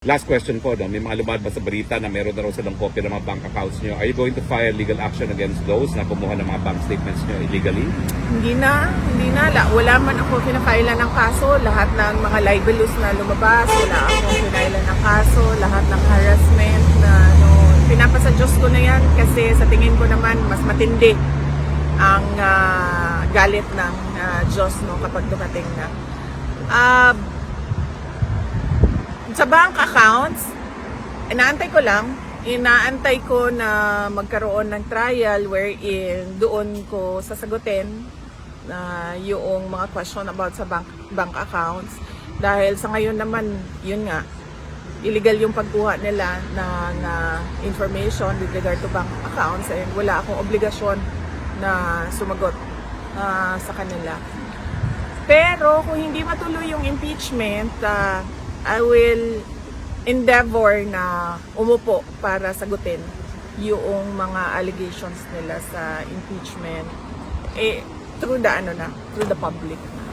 Last question po, no? May mga lumalabas sa balita na meron na raw silang copy ng mga bank accounts nyo. Are you going to file legal action against those na kumuha ng mga bank statements nyo illegally? Hindi na. Wala man ako pinafailan ng kaso. Lahat ng mga libelous na lumabas, wala akong pinailan ng kaso. Lahat ng harassment na pinapasa Diyos ko na yan kasi sa tingin ko naman mas matindi ang galit ng Diyos kapag dumating na. Sa bank accounts, inaantay ko na magkaroon ng trial wherein doon ko sasagutin na yung mga question about sa bank accounts. Dahil sa ngayon naman, yun nga, illegal yung pagkuha nila ng information with regard to bank accounts and wala akong obligasyon na sumagot sa kanila. Pero kung hindi matuloy yung impeachment, I will endeavor na umupo para sagutin yung mga allegations nila sa impeachment through the public.